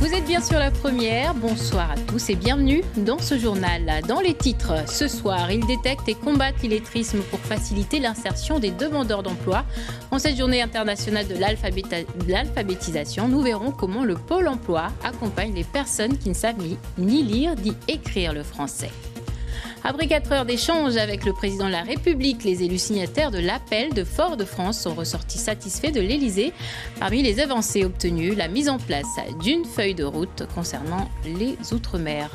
Vous êtes bien sur La Première, bonsoir à tous et bienvenue dans ce journal. Dans les titres, ce soir, ils détectent et combattent l'illettrisme pour faciliter l'insertion des demandeurs d'emploi. En cette journée internationale de l'alphabétisation, nous verrons comment le Pôle emploi accompagne les personnes qui ne savent ni lire ni écrire le français. Après 4 heures d'échange avec le président de la République, les élus signataires de l'appel de Fort-de-France sont ressortis satisfaits de l'Élysée. Parmi les avancées obtenues, la mise en place d'une feuille de route concernant les Outre-mer.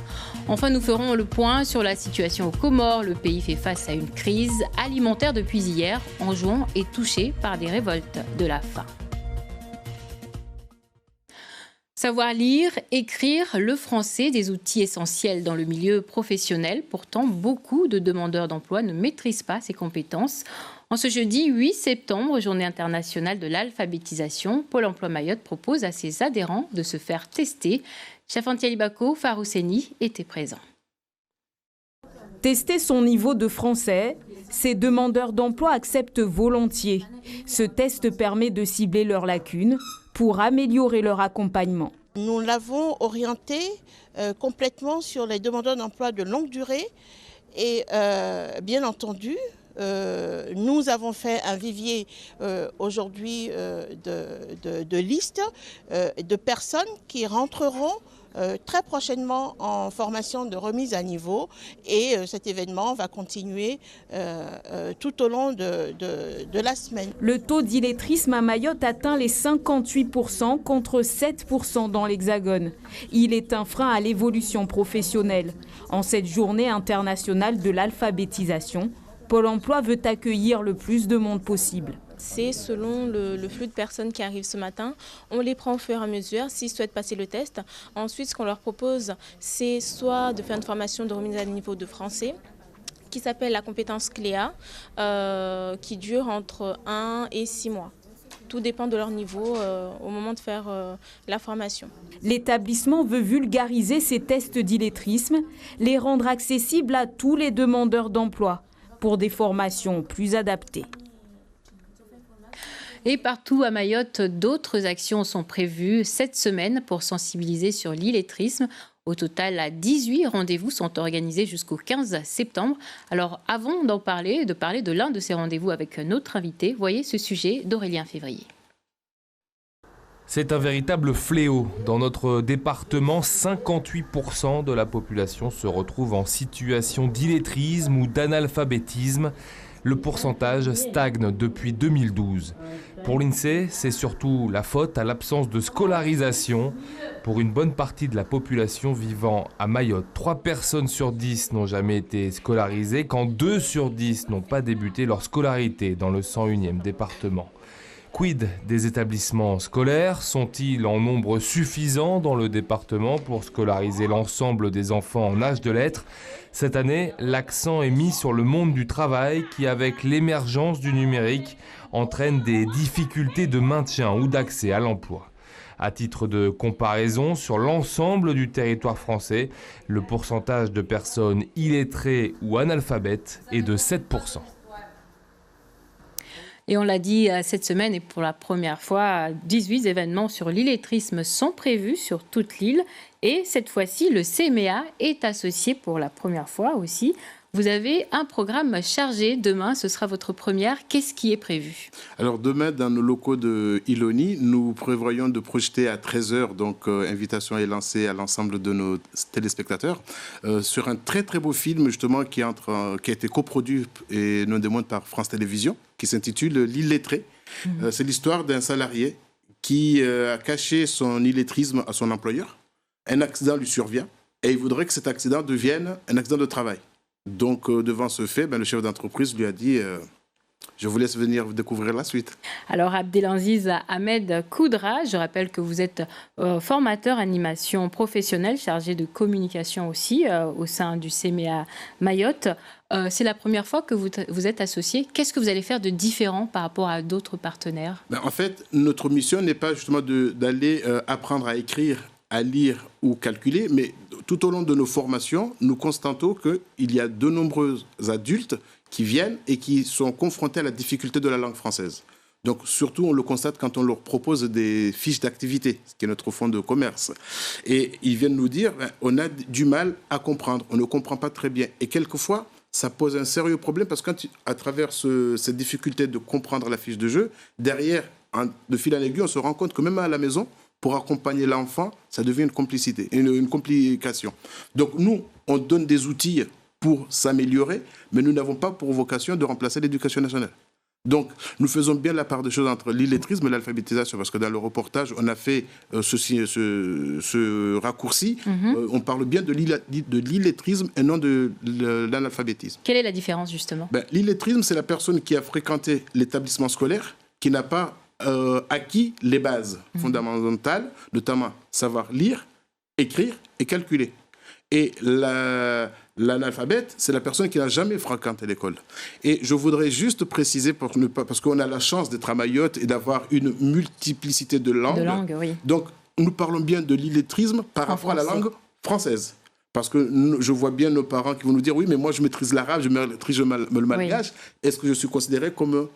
Enfin, nous ferons le point sur la situation aux Comores. Le pays fait face à une crise alimentaire depuis hier. Anjouan est touché par des révoltes de la faim. Savoir lire, écrire le français, des outils essentiels dans le milieu professionnel. Pourtant, beaucoup de demandeurs d'emploi ne maîtrisent pas ces compétences. En ce jeudi 8 septembre, journée internationale de l'alphabétisation, Pôle emploi Mayotte propose à ses adhérents de se faire tester. Chafantia Ibako, Farouseni étaient présents. Tester son niveau de français, ces demandeurs d'emploi acceptent volontiers. Ce test permet de cibler leurs lacunes pour améliorer leur accompagnement. Nous l'avons orienté complètement sur les demandeurs d'emploi de longue durée et bien entendu, nous avons fait un vivier aujourd'hui de listes de personnes qui rentreront très prochainement en formation de remise à niveau et cet événement va continuer tout au long de la semaine. Le taux d'illettrisme à Mayotte atteint les 58% contre 7% dans l'Hexagone. Il est un frein à l'évolution professionnelle. En cette journée internationale de l'alphabétisation, Pôle emploi veut accueillir le plus de monde possible. C'est selon le flux de personnes qui arrivent ce matin. On les prend au fur et à mesure s'ils souhaitent passer le test. Ensuite, ce qu'on leur propose, c'est soit de faire une formation de remise à niveau de français, qui s'appelle la compétence CLEA, qui dure entre 1 et 6 mois. Tout dépend de leur niveau au moment de faire la formation. L'établissement veut vulgariser ces tests d'illettrisme, les rendre accessibles à tous les demandeurs d'emploi pour des formations plus adaptées. Et partout à Mayotte, d'autres actions sont prévues cette semaine pour sensibiliser sur l'illettrisme. Au total, 18 rendez-vous sont organisés jusqu'au 15 septembre. Alors, avant de parler de l'un de ces rendez-vous avec notre invité, voyez ce sujet d'Aurélien Février. C'est un véritable fléau. Dans notre département, 58% de la population se retrouve en situation d'illettrisme ou d'analphabétisme. Le pourcentage stagne depuis 2012. Pour l'INSEE, c'est surtout la faute à l'absence de scolarisation. Pour une bonne partie de la population vivant à Mayotte, 3 personnes sur 10 n'ont jamais été scolarisées, quand 2 sur 10 n'ont pas débuté leur scolarité dans le 101e département. Quid des établissements scolaires? Sont-ils en nombre suffisant dans le département pour scolariser l'ensemble des enfants en âge de lettres? Cette année, l'accent est mis sur le monde du travail qui, avec l'émergence du numérique, entraîne des difficultés de maintien ou d'accès à l'emploi. À titre de comparaison, sur l'ensemble du territoire français, le pourcentage de personnes illettrées ou analphabètes est de 7%. Et on l'a dit cette semaine et pour la première fois, 18 événements sur l'illettrisme sont prévus sur toute l'île. Et cette fois-ci, le CMEA est associé pour la première fois aussi. Vous avez un programme chargé. Demain, ce sera votre première. Qu'est-ce qui est prévu? Alors demain, dans nos locaux de Iloni, nous prévoyons de projeter à 13h, donc invitation est lancée à l'ensemble de nos téléspectateurs, sur un très très beau film justement qui a été coproduit et non des moindres par France Télévisions, qui s'intitule L'illettré. C'est l'histoire d'un salarié qui a caché son illettrisme à son employeur. Un accident lui survient et il voudrait que cet accident devienne un accident de travail. Donc, devant ce fait, le chef d'entreprise lui a dit je vous laisse venir découvrir la suite. Alors, Abdelaziz Ahmed Koudra, je rappelle que vous êtes formateur animation professionnelle, chargé de communication aussi au sein du CMEA Mayotte. C'est la première fois que vous êtes associé. Qu'est-ce que vous allez faire de différent par rapport à d'autres partenaires? En fait, notre mission n'est pas justement d'aller apprendre à écrire, à lire ou calculer, mais tout au long de nos formations, nous constatons qu'il y a de nombreux adultes qui viennent et qui sont confrontés à la difficulté de la langue française. Donc, surtout, on le constate quand on leur propose des fiches d'activité, ce qui est notre fonds de commerce. Et ils viennent nous dire, on a du mal à comprendre, on ne comprend pas très bien. Et quelquefois, ça pose un sérieux problème parce qu'à travers cette difficulté de comprendre la fiche de jeu, derrière, de fil en aiguille, on se rend compte que même à la maison, pour accompagner l'enfant, ça devient une complicité, une complication. Donc, nous, on donne des outils pour s'améliorer, mais nous n'avons pas pour vocation de remplacer l'éducation nationale. Donc, nous faisons bien la part des choses entre l'illettrisme et l'alphabétisation, parce que dans le reportage, on a fait ce raccourci. On parle bien de l'illettrisme et non de l'analphabétisme. Quelle est la différence, justement ? L'illettrisme, c'est la personne qui a fréquenté l'établissement scolaire, qui n'a pas acquis les bases fondamentales, notamment savoir lire, écrire et calculer. Et l'analphabète, c'est la personne qui n'a jamais fréquenté l'école. Et je voudrais juste préciser, parce qu'on a la chance d'être à Mayotte et d'avoir une multiplicité de langues. Oui. Donc, nous parlons bien de l'illettrisme par rapport à la langue française. Parce que je vois bien nos parents qui vont nous dire « Oui, mais moi, je maîtrise l'arabe, je maîtrise le malgache. Oui. Est-ce que je suis considéré comme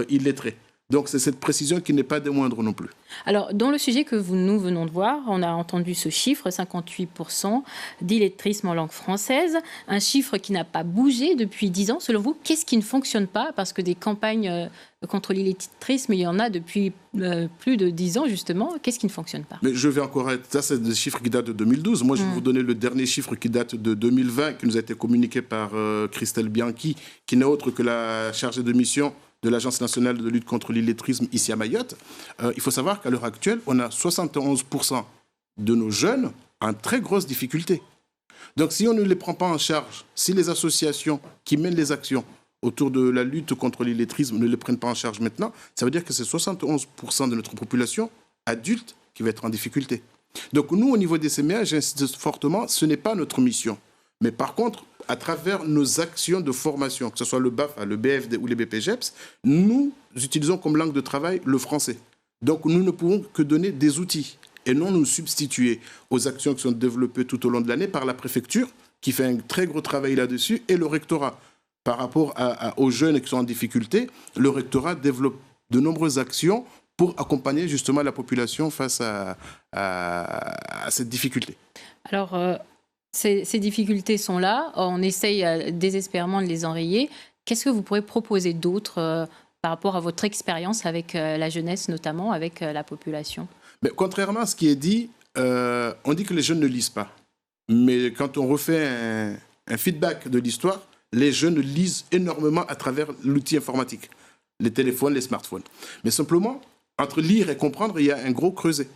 illettré ?» Donc, c'est cette précision qui n'est pas des moindres non plus. Alors, dans le sujet que nous venons de voir, on a entendu ce chiffre, 58% d'illettrisme en langue française, un chiffre qui n'a pas bougé depuis 10 ans. Selon vous, qu'est-ce qui ne fonctionne pas ? Parce que des campagnes contre l'illettrisme, il y en a depuis plus de 10 ans, justement. Qu'est-ce qui ne fonctionne pas ? Mais je vais encore être... Ça, c'est des chiffres qui datent de 2012. Moi, je vais vous donner le dernier chiffre qui date de 2020, qui nous a été communiqué par Christelle Bianchi, qui n'est autre que la chargée de mission de l'Agence nationale de lutte contre l'illettrisme ici à Mayotte. Il faut savoir qu'à l'heure actuelle, on a 71% de nos jeunes en très grosse difficulté. Donc si on ne les prend pas en charge, si les associations qui mènent les actions autour de la lutte contre l'illettrisme ne les prennent pas en charge maintenant, ça veut dire que c'est 71% de notre population adulte qui va être en difficulté. Donc nous, au niveau des CMA, j'insiste fortement, ce n'est pas notre mission. Mais par contre, à travers nos actions de formation, que ce soit le BAFA, le BFD ou les BPGEPS, nous utilisons comme langue de travail le français. Donc nous ne pouvons que donner des outils et non nous substituer aux actions qui sont développées tout au long de l'année par la préfecture, qui fait un très gros travail là-dessus, et le rectorat. Par rapport aux jeunes qui sont en difficulté, le rectorat développe de nombreuses actions pour accompagner justement la population face à cette difficulté. Alors... Ces difficultés sont là, on essaye désespérément de les enrayer. Qu'est-ce que vous pourrez proposer d'autre par rapport à votre expérience avec la jeunesse, notamment avec la population ? Mais contrairement à ce qui est dit, on dit que les jeunes ne lisent pas. Mais quand on refait un feedback de l'histoire, les jeunes lisent énormément à travers l'outil informatique, les téléphones, les smartphones. Mais simplement, entre lire et comprendre, il y a un gros creuset.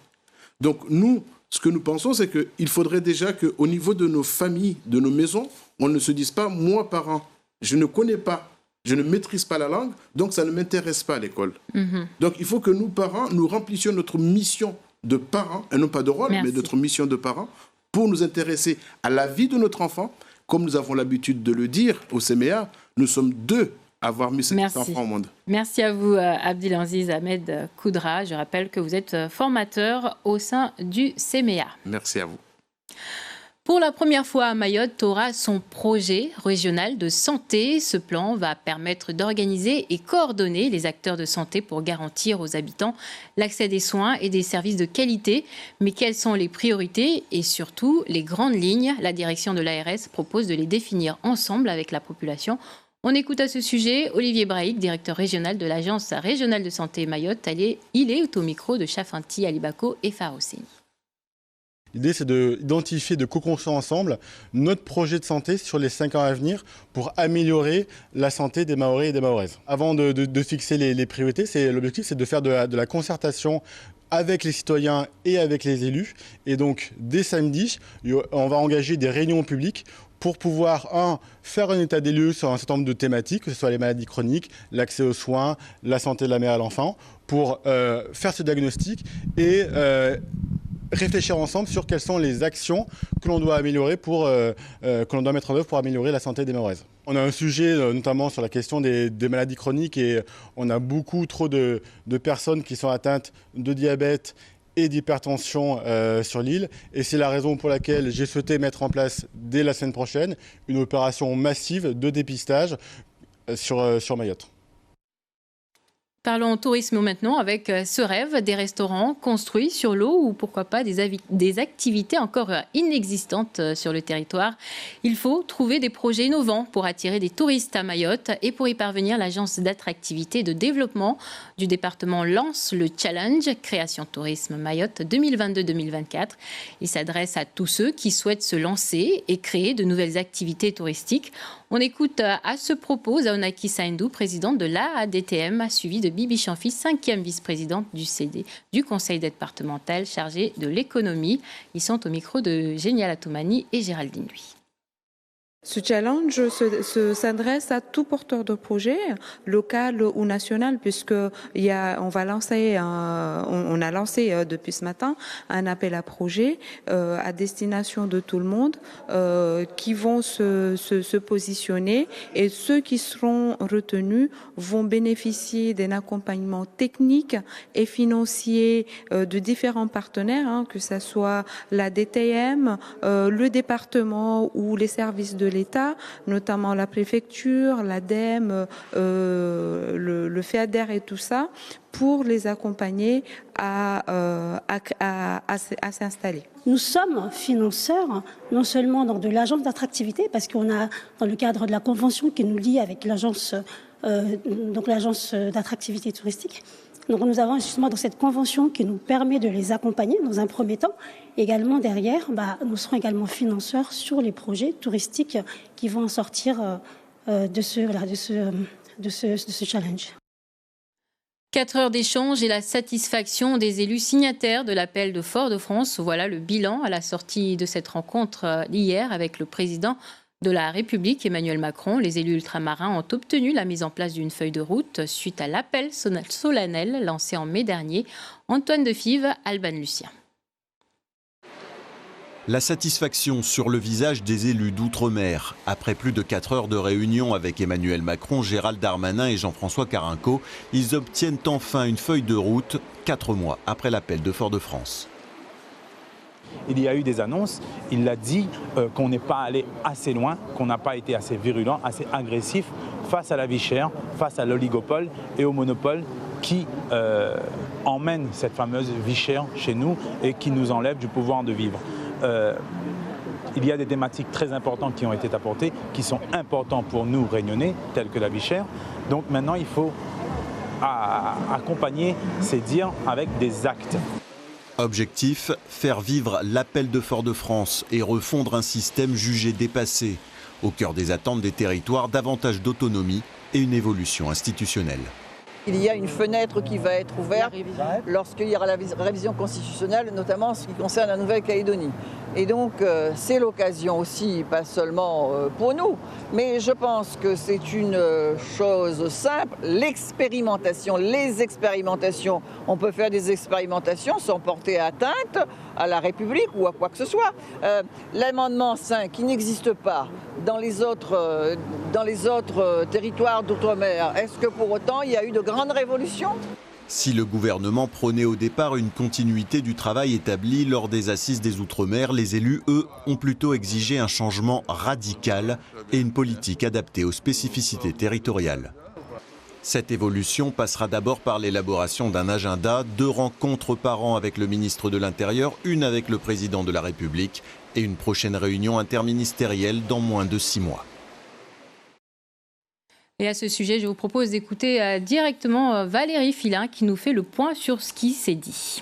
Donc nous, ce que nous pensons, c'est qu'il faudrait déjà qu'au niveau de nos familles, de nos maisons, on ne se dise pas, moi, parent, je ne connais pas, je ne maîtrise pas la langue, donc ça ne m'intéresse pas à l'école. Donc il faut que nous, parents, nous remplissions notre mission de parents, et non pas de rôle, mais notre mission de parents, pour nous intéresser à la vie de notre enfant. Comme nous avons l'habitude de le dire au CMEA, nous sommes deux à avoir mis cet enfant au monde. Merci à vous, Abdelaziz Ahmed Koudra. Je rappelle que vous êtes formateur au sein du CMEA. Merci à vous. Pour la première fois, Mayotte aura son projet régional de santé. Ce plan va permettre d'organiser et coordonner les acteurs de santé pour garantir aux habitants l'accès des soins et des services de qualité. Mais quelles sont les priorités et surtout les grandes lignes ? La direction de l'ARS propose de les définir ensemble avec la population. On écoute à ce sujet Olivier Brahik, directeur régional de l'Agence régionale de santé Mayotte. Il est au micro de Chafanti, Alibako et Faroussi. L'idée, c'est d'identifier, de co-construire ensemble notre projet de santé sur les 5 ans à venir pour améliorer la santé des Mahorais et des Mahoraises. Avant de fixer les priorités, l'objectif, c'est de faire de la concertation avec les citoyens et avec les élus. Et donc, dès samedi, on va engager des réunions publiques pour pouvoir, faire un état des lieux sur un certain nombre de thématiques, que ce soit les maladies chroniques, l'accès aux soins, la santé de la mère et à l'enfant, pour faire ce diagnostic et réfléchir ensemble sur quelles sont les actions que l'on doit améliorer que l'on doit mettre en œuvre pour améliorer la santé des Mahoraises. On a un sujet notamment sur la question des maladies chroniques et on a beaucoup trop de personnes qui sont atteintes de diabète et d'hypertension sur l'île. Et c'est la raison pour laquelle j'ai souhaité mettre en place dès la semaine prochaine une opération massive de dépistage sur Mayotte. Parlons tourisme maintenant avec ce rêve des restaurants construits sur l'eau ou pourquoi pas des activités encore inexistantes sur le territoire. Il faut trouver des projets innovants pour attirer des touristes à Mayotte et pour y parvenir, l'agence d'attractivité et de développement du département lance le challenge Création Tourisme Mayotte 2022-2024. Il s'adresse à tous ceux qui souhaitent se lancer et créer de nouvelles activités touristiques. On écoute à ce propos Zaonaki Saindou, présidente de l'AADTM, suivie de Bibi Chanfi, 5e vice-présidente du conseil départemental chargé de l'économie. Ils sont au micro de Génial Atoumani et Géraldine Lui. Ce challenge s'adresse à tout porteur de projet, local ou national, puisque on a lancé depuis ce matin un appel à projet à destination de tout le monde qui vont se positionner, et ceux qui seront retenus vont bénéficier d'un accompagnement technique et financier de différents partenaires, que ce soit la DTM, le département ou les services de l'État, notamment la préfecture, l'ADEME, le FEADER et tout ça, pour les accompagner à s'installer. Nous sommes financeurs, non seulement dans de l'agence d'attractivité, parce qu'on a, dans le cadre de la convention qui nous lie avec l'agence d'attractivité touristique, donc nous avons justement dans cette convention qui nous permet de les accompagner dans un premier temps. Également derrière, nous serons également financeurs sur les projets touristiques qui vont en sortir de ce challenge. 4 heures d'échange et la satisfaction des élus signataires de l'appel de Fort-de-France. Voilà le bilan à la sortie de cette rencontre hier avec le président de la République, Emmanuel Macron. Les élus ultramarins ont obtenu la mise en place d'une feuille de route suite à l'appel solennel lancé en mai dernier. Antoine Defive, Alban Lucien. La satisfaction sur le visage des élus d'outre-mer. Après plus de 4 heures de réunion avec Emmanuel Macron, Gérald Darmanin et Jean-François Carenco, ils obtiennent enfin une feuille de route 4 mois après l'appel de Fort-de-France. Il y a eu des annonces, il l'a dit, qu'on n'est pas allé assez loin, qu'on n'a pas été assez virulent, assez agressif face à la vie chère, face à l'oligopole et au monopole qui emmène cette fameuse vie chère chez nous et qui nous enlève du pouvoir de vivre. Il y a des thématiques très importantes qui ont été apportées, qui sont importantes pour nous réunionnais, telles que la vie chère. Donc maintenant, il faut accompagner ces dires avec des actes. Objectif, faire vivre l'appel de Fort-de-France et refondre un système jugé dépassé. Au cœur des attentes des territoires, davantage d'autonomie et une évolution institutionnelle. Il y a une fenêtre qui va être ouverte lorsqu'il y aura la révision constitutionnelle, notamment en ce qui concerne la Nouvelle-Calédonie. Et donc c'est l'occasion aussi, pas seulement pour nous, mais je pense que c'est une chose simple, l'expérimentation, les expérimentations. On peut faire des expérimentations sans porter atteinte à la République ou à quoi que ce soit. L'amendement 5 qui n'existe pas dans les autres territoires d'outre-mer, est-ce que pour autant il y a eu de grandes révolutions ? Si le gouvernement prônait au départ une continuité du travail établi lors des assises des Outre-mer, les élus, eux, ont plutôt exigé un changement radical et une politique adaptée aux spécificités territoriales. Cette évolution passera d'abord par l'élaboration d'un agenda, 2 rencontres par an avec le ministre de l'Intérieur, une avec le président de la République et une prochaine réunion interministérielle dans moins de 6 mois. Et à ce sujet, je vous propose d'écouter directement Valérie Filin qui nous fait le point sur ce qui s'est dit.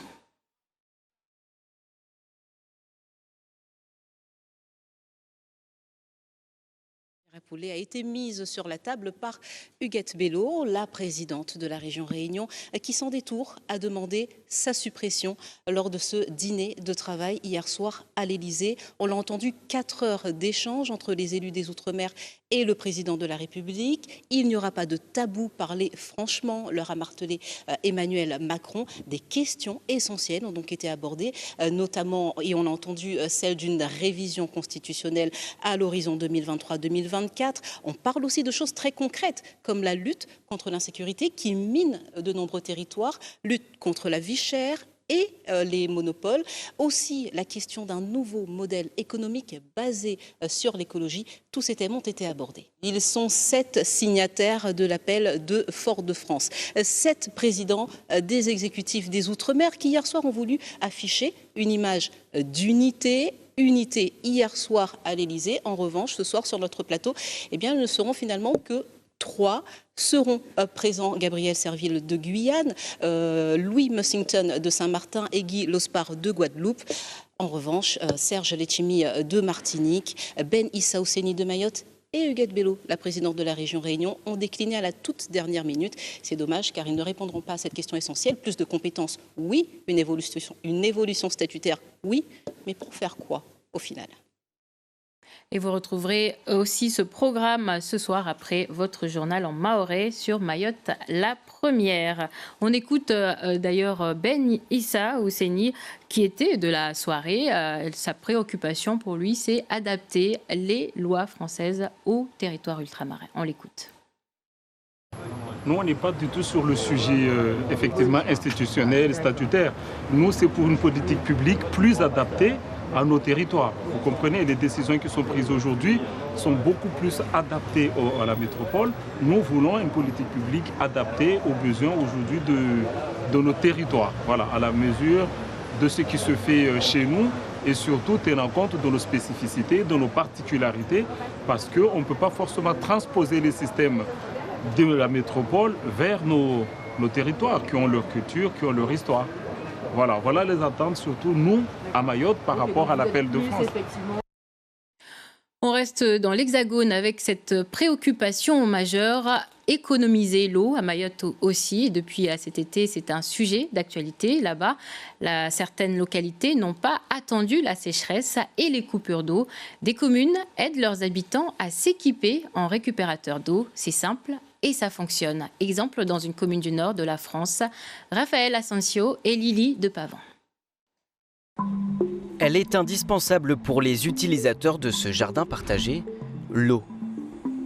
A été mise sur la table par Huguette Bello, la présidente de la région Réunion, qui sans détour a demandé sa suppression lors de ce dîner de travail hier soir à l'Élysée. On l'a entendu, 4 heures d'échange entre les élus des Outre-mer et le président de la République. Il n'y aura pas de tabou, parler franchement, leur a martelé Emmanuel Macron. Des questions essentielles ont donc été abordées, notamment, et on a entendu celle d'une révision constitutionnelle à l'horizon 2023-2024. On parle aussi de choses très concrètes, comme la lutte contre l'insécurité qui mine de nombreux territoires, lutte contre la vie chère, et les monopoles. Aussi, la question d'un nouveau modèle économique basé sur l'écologie. Tous ces thèmes ont été abordés. Ils sont 7 signataires de l'appel de Fort-de-France. 7 présidents des exécutifs des Outre-mer qui hier soir ont voulu afficher une image d'unité. Unité hier soir à l'Elysée. En revanche, ce soir sur notre plateau, eh bien, ne seront finalement que 3. Seront présents Gabriel Serville de Guyane, Louis Mussington de Saint-Martin et Guy Lospar de Guadeloupe. En revanche, Serge Letchimy de Martinique, Ben Issa Ousseni de Mayotte et Huguette Bello, la présidente de la région Réunion, ont décliné à la toute dernière minute. C'est dommage car ils ne répondront pas à cette question essentielle. Plus de compétences, oui. Une évolution statutaire, oui. Mais pour faire quoi au final ? Et vous retrouverez aussi ce programme ce soir après votre journal en mahorais sur Mayotte la première. On écoute d'ailleurs Ben Issa Ousseni qui était de la soirée. Sa préoccupation pour lui, c'est adapter les lois françaises au territoire ultramarin. On l'écoute. Nous, on n'est pas du tout sur le sujet effectivement institutionnel, statutaire. Nous, c'est pour une politique publique plus adaptée à nos territoires. Vous comprenez, les décisions qui sont prises aujourd'hui sont beaucoup plus adaptées à la métropole. Nous voulons une politique publique adaptée aux besoins aujourd'hui de nos territoires, voilà, à la mesure de ce qui se fait chez nous et surtout tenant compte de nos spécificités, de nos particularités, parce qu'on ne peut pas forcément transposer les systèmes de la métropole vers nos territoires qui ont leur culture, qui ont leur histoire. Voilà les attentes, surtout nous, à Mayotte, par rapport à l'appel de France. On reste dans l'Hexagone avec cette préoccupation majeure, économiser l'eau à Mayotte aussi. Et depuis cet été, c'est un sujet d'actualité là-bas. Certaines localités n'ont pas attendu la sécheresse et les coupures d'eau. Des communes aident leurs habitants à s'équiper en récupérateurs d'eau. C'est simple et ça fonctionne. Exemple dans une commune du nord de la France, Raphaël Asensio et Lily de Pavant. Elle est indispensable pour les utilisateurs de ce jardin partagé, l'eau.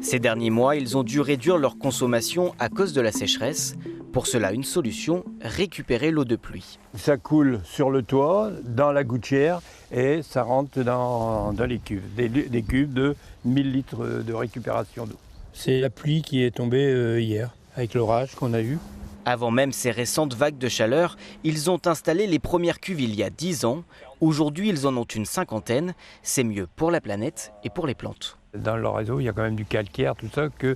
Ces derniers mois, ils ont dû réduire leur consommation à cause de la sécheresse. Pour cela, une solution, récupérer l'eau de pluie. Ça coule sur le toit, dans la gouttière, et ça rentre dans les cuves, des cuves de 1000 litres de récupération d'eau. C'est la pluie qui est tombée hier, avec l'orage qu'on a eu. Avant même ces récentes vagues de chaleur, ils ont installé les premières cuves il y a 10 ans. Aujourd'hui, ils en ont une 50aine. C'est mieux pour la planète et pour les plantes. Dans le réseau, il y a quand même du calcaire, tout ça, que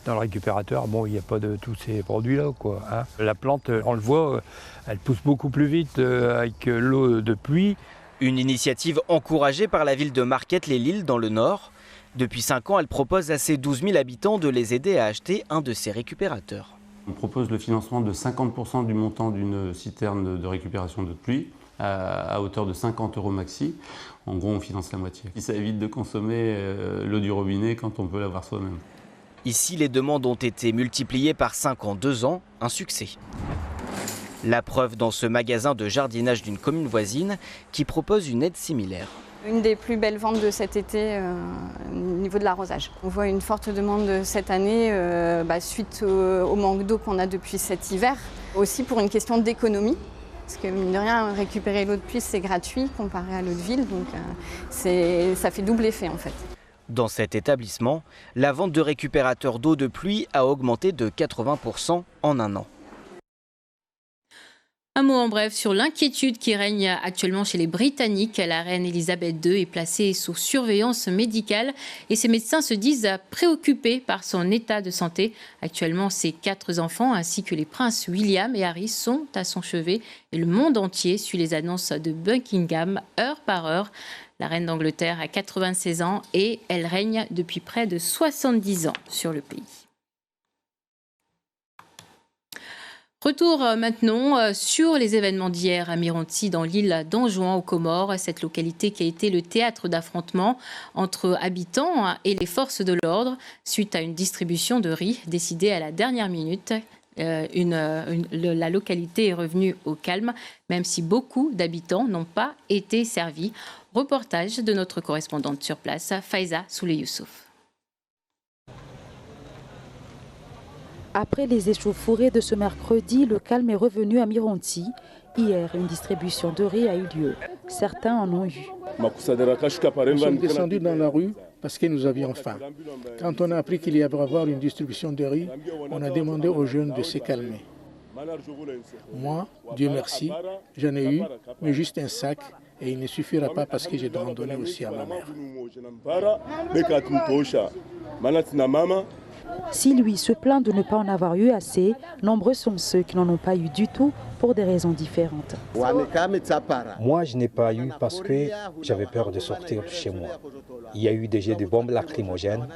dans le récupérateur, bon, il n'y a pas de tous ces produits-là, quoi, hein. La plante, on le voit, elle pousse beaucoup plus vite avec l'eau de pluie. Une initiative encouragée par la ville de Marquette-les-Lilles dans le Nord. Depuis 5 ans, elle propose à ses 12 000 habitants de les aider à acheter un de ces récupérateurs. On propose le financement de 50% du montant d'une citerne de récupération d'eau de pluie à hauteur de 50 € maxi. En gros, on finance la moitié. Ça évite de consommer l'eau du robinet quand on peut l'avoir soi-même. Ici, les demandes ont été multipliées par 5 en 2 ans, un succès. La preuve dans ce magasin de jardinage d'une commune voisine qui propose une aide similaire. Une des plus belles ventes de cet été au niveau de l'arrosage. On voit une forte demande cette année suite au manque d'eau qu'on a depuis cet hiver. Aussi pour une question d'économie, parce que mine de rien, récupérer l'eau de pluie c'est gratuit comparé à l'eau de ville, donc ça fait double effet en fait. Dans cet établissement, la vente de récupérateurs d'eau de pluie a augmenté de 80% en un an. Un mot en bref sur l'inquiétude qui règne actuellement chez les Britanniques. La reine Elisabeth II est placée sous surveillance médicale et ses médecins se disent préoccupés par son état de santé. Actuellement, ses 4 enfants ainsi que les princes William et Harry sont à son chevet et le monde entier suit les annonces de Buckingham heure par heure. La reine d'Angleterre a 96 ans et elle règne depuis près de 70 ans sur le pays. Retour maintenant sur les événements d'hier à Mironti, dans l'île d'Anjouan aux Comores, cette localité qui a été le théâtre d'affrontements entre habitants et les forces de l'ordre suite à une distribution de riz décidée à la dernière minute. La localité est revenue au calme, même si beaucoup d'habitants n'ont pas été servis. Reportage de notre correspondante sur place, Faiza Souley Youssouf. Après les échauffourées de ce mercredi, le calme est revenu à Mironti. Hier, une distribution de riz a eu lieu. Certains en ont eu. Nous sommes descendus dans la rue parce que nous avions faim. Quand on a appris qu'il y avait à avoir une distribution de riz, on a demandé aux jeunes de se calmer. Moi, Dieu merci, j'en ai eu, mais juste un sac. Et il ne suffira pas parce que je dois en donner aussi à ma mère. Si lui se plaint de ne pas en avoir eu assez, nombreux sont ceux qui n'en ont pas eu du tout pour des raisons différentes. Moi, je n'ai pas eu parce que j'avais peur de sortir de chez moi. Il y a eu des jets de bombes lacrymogènes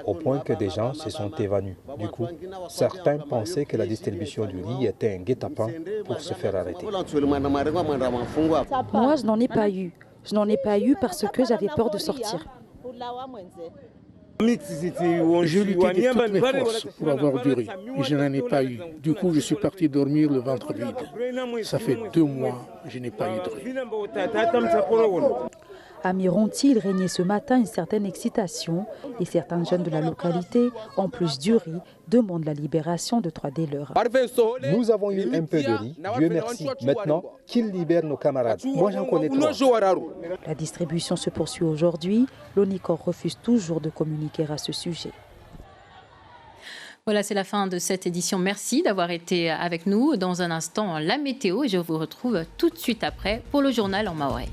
au point que des gens se sont évanouis. Du coup, certains pensaient que la distribution du riz était un guet-apens pour se faire arrêter. Moi, je n'en ai pas eu. Je n'en ai pas eu parce que j'avais peur de sortir. Je luttais de toutes mes forces pour avoir du riz et je n'en ai pas eu. Du coup, je suis parti dormir le ventre vide. Ça fait 2 mois que je n'ai pas eu de riz. À Mironti, il régnait ce matin une certaine excitation et certains jeunes de la localité, en plus du riz, demandent la libération de 3 des leurs. Nous avons eu un peu de riz, Dieu merci. Maintenant, qu'ils libèrent nos camarades. Moi, j'en connais 3. La distribution se poursuit aujourd'hui. L'ONICOR refuse toujours de communiquer à ce sujet. Voilà, c'est la fin de cette édition. Merci d'avoir été avec nous. Dans un instant, la météo et je vous retrouve tout de suite après pour le journal en mahorais.